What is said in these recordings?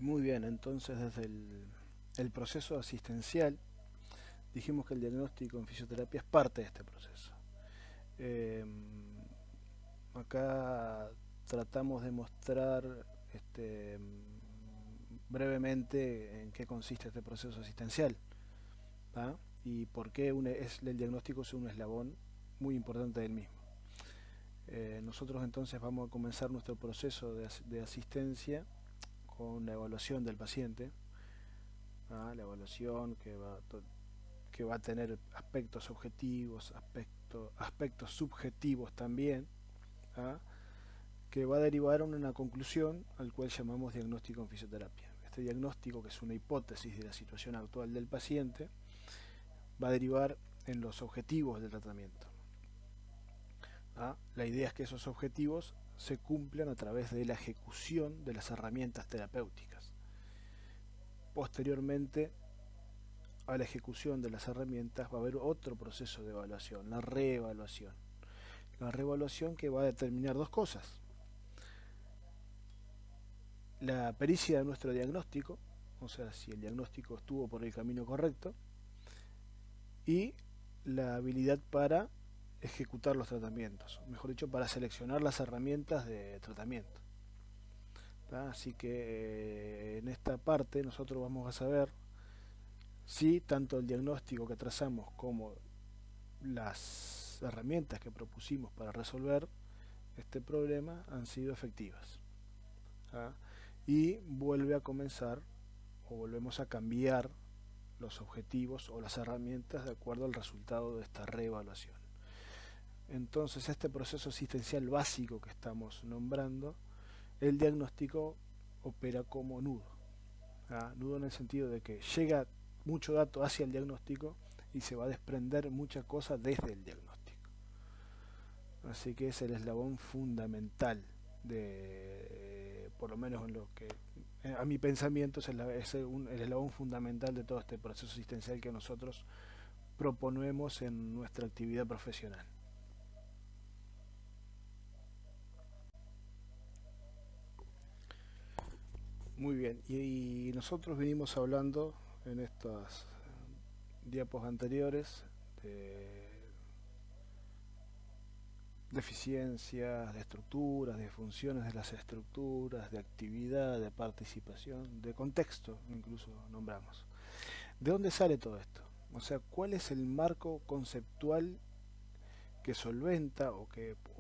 Muy bien, entonces desde el proceso asistencial dijimos que el diagnóstico en fisioterapia es parte de este proceso. Eh, Acá tratamos de mostrar brevemente en qué consiste este proceso asistencial, ¿ah? Y por qué el diagnóstico es un eslabón muy importante del mismo. Nosotros entonces vamos a comenzar nuestro proceso de asistencia con la evaluación del paciente, ¿ah? La evaluación que va a tener aspectos objetivos, aspectos subjetivos también, ¿ah? Que va a derivar en una conclusión al cual llamamos diagnóstico en fisioterapia. Este diagnóstico, que es una hipótesis de la situación actual del paciente, va a derivar en los objetivos del tratamiento, ¿ah? La idea es que esos objetivos se cumplan a través de la ejecución de las herramientas terapéuticas. Posteriormente a la ejecución de las herramientas va a haber otro proceso de evaluación, la reevaluación. La reevaluación que va a determinar dos cosas: la pericia de nuestro diagnóstico, o sea, si el diagnóstico estuvo por el camino correcto, y la habilidad para ejecutar los tratamientos, mejor dicho, para seleccionar las herramientas de tratamiento. ¿Tá? Así que en esta parte nosotros vamos a saber si tanto el diagnóstico que trazamos como las herramientas que propusimos para resolver este problema han sido efectivas. ¿Ah? Y vuelve a comenzar o volvemos a cambiar los objetivos o las herramientas de acuerdo al resultado de esta reevaluación. Entonces, este proceso asistencial básico que estamos nombrando, el diagnóstico opera como nudo. ¿Ah? Nudo en el sentido de que llega mucho dato hacia el diagnóstico y se va a desprender mucha cosa desde el diagnóstico. Así que es el eslabón fundamental por lo menos en lo que a mi pensamiento el eslabón fundamental de todo este proceso asistencial que nosotros proponemos en nuestra actividad profesional. Muy bien, y nosotros venimos hablando en estas diapos anteriores de deficiencias, de estructuras, de funciones de las estructuras, de actividad, de participación, de contexto, incluso nombramos. ¿De dónde sale todo esto? O sea, ¿cuál es el marco conceptual que solventa o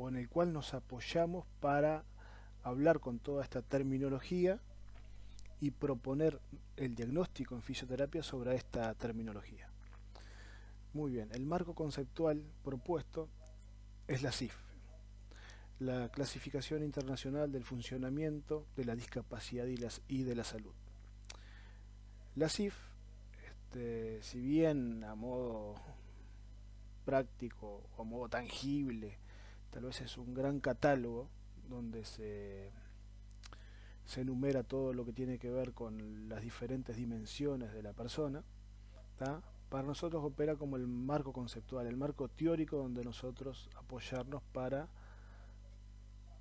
en el cual nos apoyamos para hablar con toda esta terminología y proponer el diagnóstico en fisioterapia sobre esta terminología? Muy bien, el marco conceptual propuesto es la CIF, la Clasificación Internacional del Funcionamiento de la Discapacidad y de la Salud. La CIF, si bien a modo práctico o a modo tangible, tal vez es un gran catálogo donde se enumera todo lo que tiene que ver con las diferentes dimensiones de la persona, ¿tá? Para nosotros opera como el marco conceptual, el marco teórico donde nosotros apoyarnos para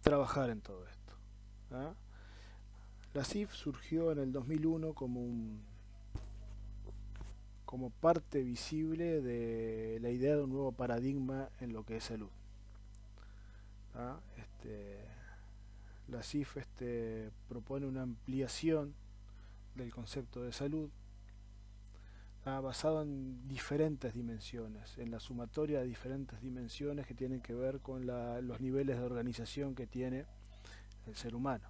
trabajar en todo esto, ¿tá? La CIF surgió en el 2001 como parte visible de la idea de un nuevo paradigma en lo que es salud. ¿Ah? La CIF propone una ampliación del concepto de salud, basado en diferentes dimensiones, en la sumatoria de diferentes dimensiones que tienen que ver con los niveles de organización que tiene el ser humano,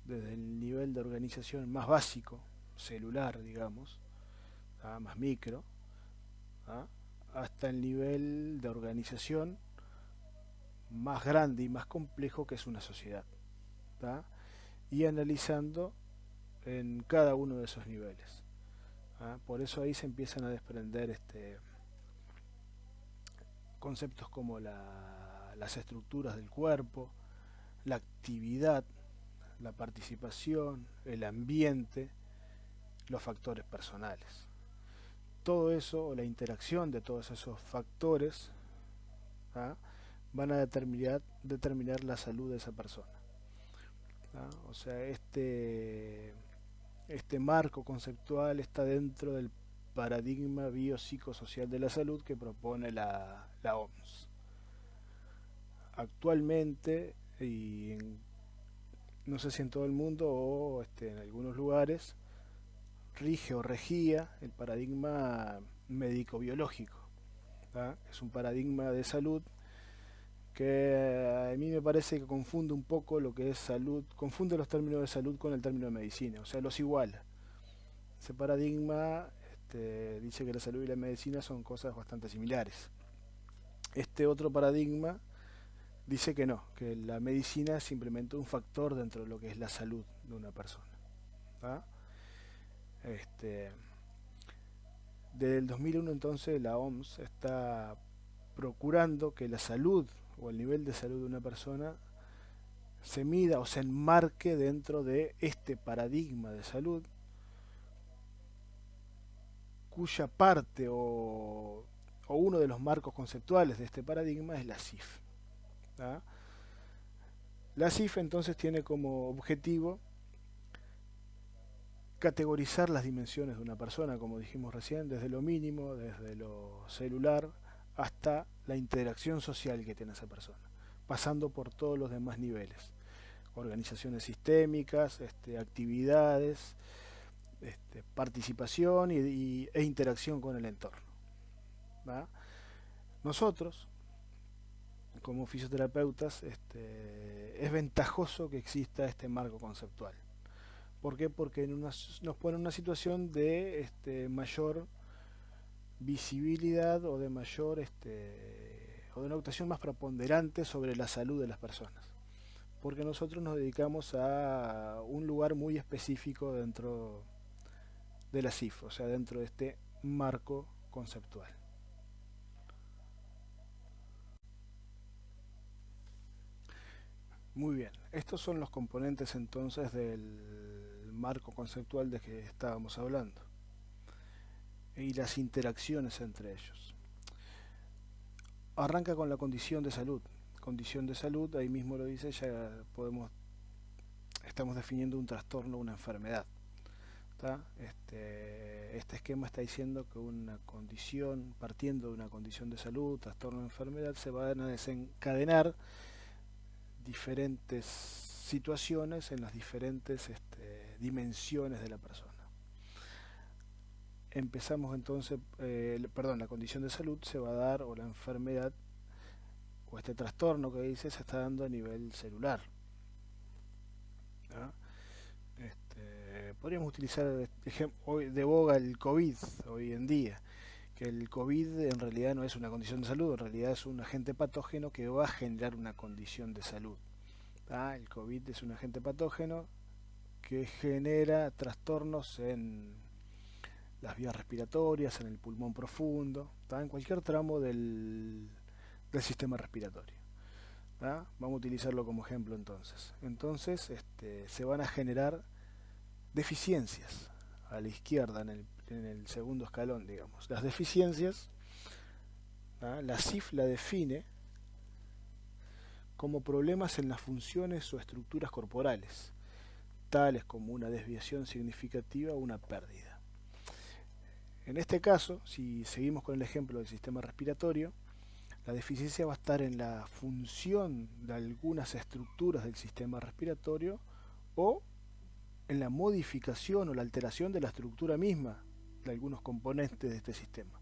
desde el nivel de organización más básico, celular, digamos, más micro, ¿ah? Hasta el nivel de organización más grande y más complejo que es una sociedad, ¿tá? Y analizando en cada uno de esos niveles. ¿Ah? Por eso ahí se empiezan a desprender conceptos como las estructuras del cuerpo, la actividad, la participación, el ambiente, los factores personales. Todo eso, o la interacción de todos esos factores, ¿ah? Van a determinar la salud de esa persona. ¿Ah? O sea, este marco conceptual está dentro del paradigma biopsicosocial de la salud que propone la OMS. Actualmente, no sé si en todo el mundo o en algunos lugares, rige o regía el paradigma médico-biológico. Es un paradigma de salud que a mí me parece que confunde un poco lo que es salud, confunde los términos de salud con el término de medicina, o sea, los iguala. Ese paradigma dice que la salud y la medicina son cosas bastante similares. Este otro paradigma dice que no, que la medicina es simplemente un factor dentro de lo que es la salud de una persona. ¿Ah? Este, Desde el 2001 entonces la OMS está procurando que la salud o el nivel de salud de una persona se mida o se enmarque dentro de este paradigma de salud, cuya parte o uno de los marcos conceptuales de este paradigma es la CIF. ¿Ah? La CIF entonces tiene como objetivo categorizar las dimensiones de una persona, como dijimos recién, desde lo mínimo, desde lo celular, hasta la interacción social que tiene esa persona, pasando por todos los demás niveles, organizaciones sistémicas, actividades, participación e interacción con el entorno. ¿Va? Nosotros, como fisioterapeutas, es ventajoso que exista este marco conceptual. ¿Por qué? Porque nos pone en una situación de mayor visibilidad o de mayor o de una actuación más preponderante sobre la salud de las personas. Porque nosotros nos dedicamos a un lugar muy específico dentro de la CIF, o sea, dentro de este marco conceptual. Muy bien, estos son los componentes entonces del marco conceptual de que estábamos hablando y las interacciones entre ellos. Arranca con la condición de salud. Condición de salud, ahí mismo lo dice, ya estamos definiendo un trastorno, una enfermedad. Este esquema está diciendo que una condición, partiendo de una condición de salud, trastorno o enfermedad, se van a desencadenar diferentes situaciones en las diferentes dimensiones de la persona. Empezamos entonces, la condición de salud se va a dar, o la enfermedad, o este trastorno que dice, se está dando a nivel celular. ¿Ah? Podríamos utilizar hoy de boga el COVID hoy en día, que el COVID en realidad no es una condición de salud, en realidad es un agente patógeno que va a generar una condición de salud. El COVID es un agente patógeno que genera trastornos en las vías respiratorias, en el pulmón profundo, en cualquier tramo del sistema respiratorio. Vamos a utilizarlo como ejemplo entonces. Entonces se van a generar deficiencias a la izquierda en el segundo escalón, digamos. Las deficiencias, la CIF la define como problemas en las funciones o estructuras corporales, tales como una desviación significativa o una pérdida. En este caso, si seguimos con el ejemplo del sistema respiratorio, la deficiencia va a estar en la función de algunas estructuras del sistema respiratorio o en la modificación o la alteración de la estructura misma de algunos componentes de este sistema.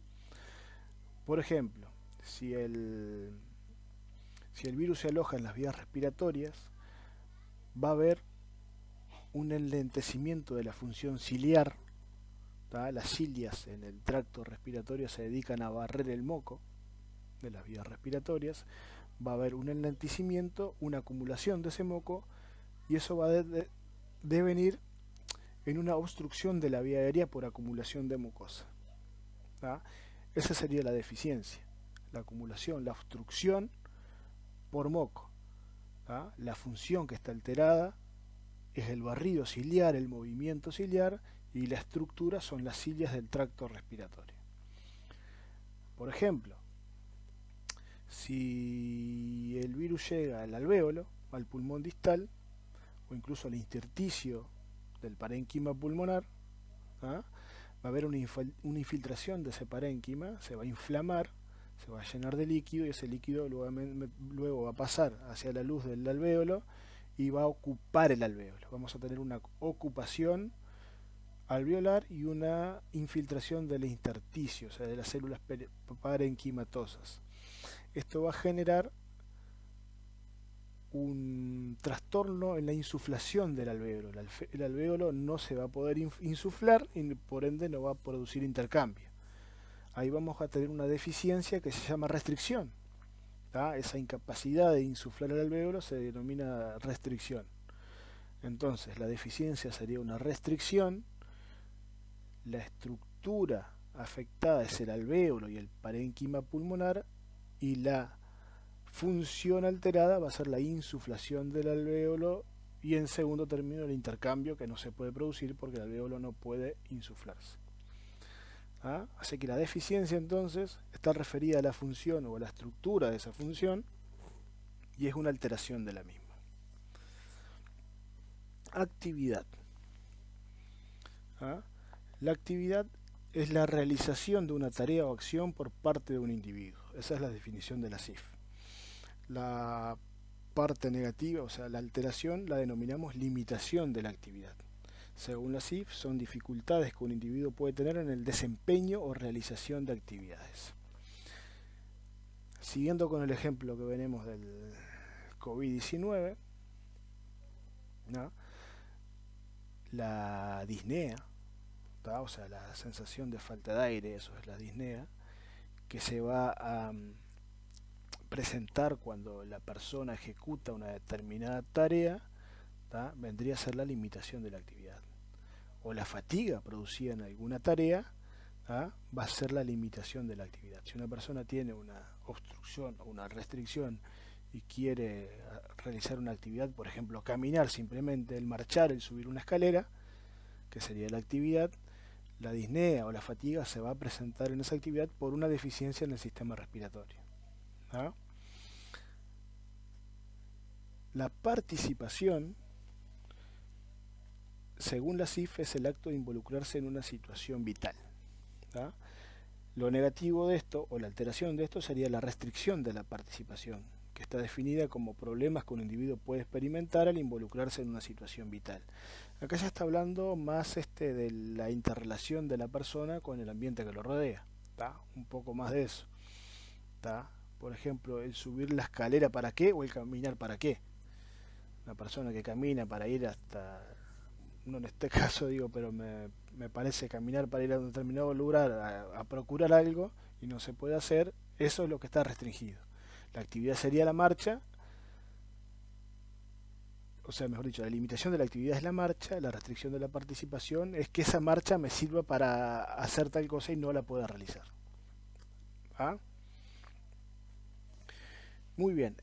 Por ejemplo, si el virus se aloja en las vías respiratorias, va a haber un enlentecimiento de la función ciliar. Las cilias en el tracto respiratorio se dedican a barrer el moco de las vías respiratorias. Va a haber un enlentecimiento, una acumulación de ese moco, y eso va a devenir en una obstrucción de la vía aérea por acumulación de mucosa. Esa sería la deficiencia, la acumulación, la obstrucción por moco. La función que está alterada es el barrido ciliar, el movimiento ciliar, y la estructura son las cilias del tracto respiratorio. Por ejemplo, si el virus llega al alvéolo, al pulmón distal, o incluso al intersticio del parénquima pulmonar, ¿ah? Va a haber una infiltración de ese parénquima, se va a inflamar, se va a llenar de líquido y ese líquido luego va a pasar hacia la luz del alvéolo y va a ocupar el alvéolo. Vamos a tener una ocupación alveolar y una infiltración del intersticio, o sea, de las células parenquimatosas. Esto va a generar un trastorno en la insuflación del alvéolo. El alvéolo no se va a poder insuflar y por ende no va a producir intercambio. Ahí vamos a tener una deficiencia que se llama restricción. Esa incapacidad de insuflar el alvéolo se denomina restricción. Entonces la deficiencia sería una restricción, la estructura afectada es el alvéolo y el parénquima pulmonar y la función alterada va a ser la insuflación del alvéolo y en segundo término el intercambio, que no se puede producir porque el alvéolo no puede insuflarse. Así que la deficiencia entonces está referida a la función o a la estructura de esa función y es una alteración de la misma. Actividad. La actividad es la realización de una tarea o acción por parte de un individuo. Esa es la definición de la CIF. La parte negativa, o sea, la alteración, la denominamos limitación de la actividad. Según la CIF, son dificultades que un individuo puede tener en el desempeño o realización de actividades. Siguiendo con el ejemplo que venimos del COVID-19, la disnea, o sea, la sensación de falta de aire, eso es la disnea, que se va a presentar cuando la persona ejecuta una determinada tarea, vendría a ser la limitación de la actividad. O la fatiga producida en alguna tarea, va a ser la limitación de la actividad. Si una persona tiene una obstrucción o una restricción y quiere realizar una actividad, por ejemplo caminar simplemente, el marchar, el subir una escalera, que sería la actividad, la disnea o la fatiga se va a presentar en esa actividad por una deficiencia en el sistema respiratorio. La participación, según la CIF, es el acto de involucrarse en una situación vital. Lo negativo de esto, o la alteración de esto, sería la restricción de la participación, que está definida como problemas que un individuo puede experimentar al involucrarse en una situación vital. Acá ya está hablando más de la interrelación de la persona con el ambiente que lo rodea. Un poco más de eso. Por ejemplo, el subir la escalera para qué o el caminar para qué. Una persona que camina para ir hasta, no en este caso digo, pero me parece caminar para ir a un determinado lugar a procurar algo y no se puede hacer, eso es lo que está restringido. La actividad sería la marcha, o sea, mejor dicho, la limitación de la actividad es la marcha, la restricción de la participación es que esa marcha me sirva para hacer tal cosa y no la pueda realizar. Muy bien.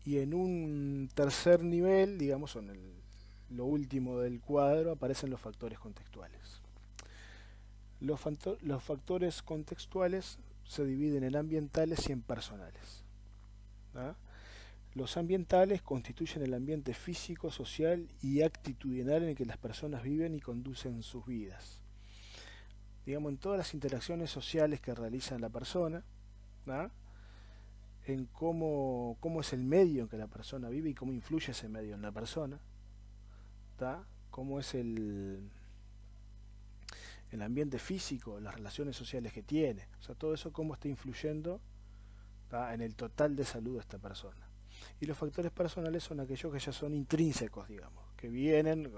Y en un tercer nivel, digamos, lo último del cuadro, aparecen los factores contextuales. Los factores contextuales se dividen en ambientales y en personales. Los ambientales constituyen el ambiente físico, social y actitudinal en el que las personas viven y conducen sus vidas. Digamos, en todas las interacciones sociales que realiza la persona, en cómo es el medio en que la persona vive y cómo influye ese medio en la persona, cómo es el ambiente físico, las relaciones sociales que tiene, o sea, todo eso cómo está influyendo en el total de salud de esta persona. Y los factores personales son aquellos que ya son intrínsecos, digamos, que vienen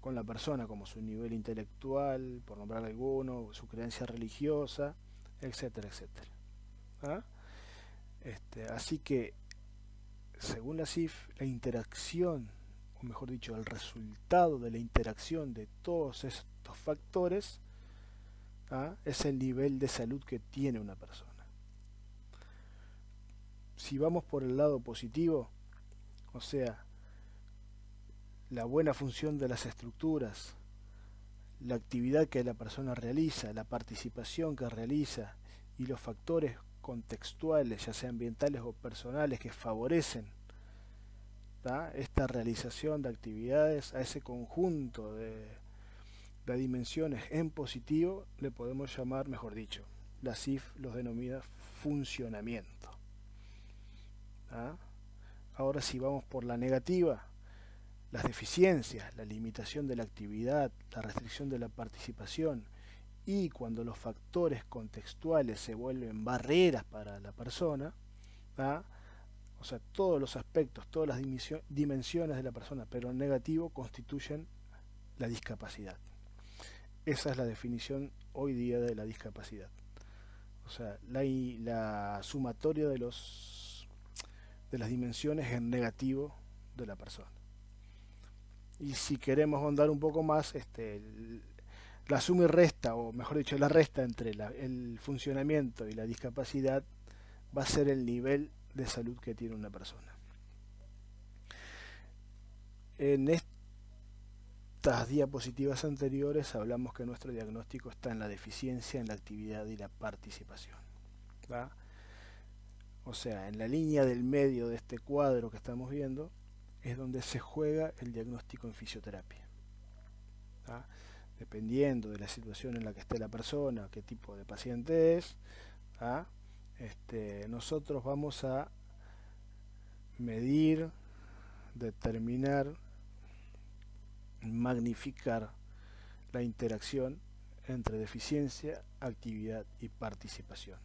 con la persona, como su nivel intelectual, por nombrar alguno, su creencia religiosa, etcétera, etcétera. Así que, según la CIF, la interacción, o mejor dicho, el resultado de la interacción de todos estos factores, es el nivel de salud que tiene una persona. Si vamos por el lado positivo, o sea, la buena función de las estructuras, la actividad que la persona realiza, la participación que realiza y los factores contextuales, ya sean ambientales o personales, que favorecen esta realización de actividades, a ese conjunto de dimensiones en positivo, le podemos llamar, mejor dicho, la CIF los denomina funcionamiento. Ahora si vamos por la negativa, las deficiencias, la limitación de la actividad, la restricción de la participación, y cuando los factores contextuales se vuelven barreras para la persona, o sea, todos los aspectos, todas las dimensiones de la persona, pero en negativo, constituyen la discapacidad. Esa es la definición hoy día de la discapacidad. O sea, la sumatoria de las dimensiones en negativo de la persona. Y si queremos ahondar un poco más, la suma y resta, o mejor dicho, la resta entre el funcionamiento y la discapacidad va a ser el nivel de salud que tiene una persona. En estas diapositivas anteriores hablamos que nuestro diagnóstico está en la deficiencia, en la actividad y la participación. O sea, en la línea del medio de este cuadro que estamos viendo es donde se juega el diagnóstico en fisioterapia. Dependiendo de la situación en la que esté la persona, qué tipo de paciente es, nosotros vamos a medir, determinar, magnificar la interacción entre deficiencia, actividad y participación.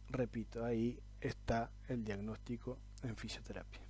Repito, ahí está el diagnóstico en fisioterapia.